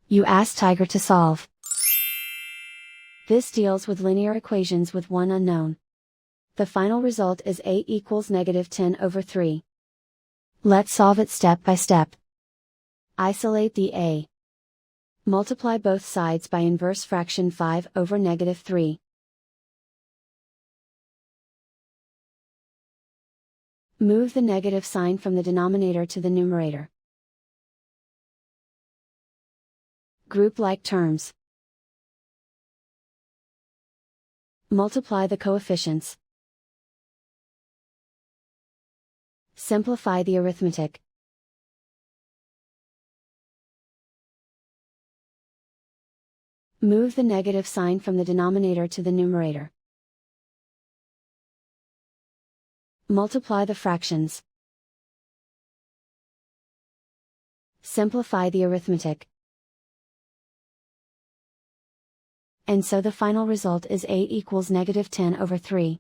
You ask Tiger to solve. This deals with linear equations with one unknown. The final result is a equals -10/3. Let's solve it step by step. Isolate the a. Multiply both sides by inverse fraction 5/3. Move the negative sign from the denominator to the numerator. Group like terms. Multiply the coefficients. Simplify the arithmetic. Move the negative sign from the denominator to the numerator. Multiply the fractions. Simplify the arithmetic. And so the final result is a equals -10/3.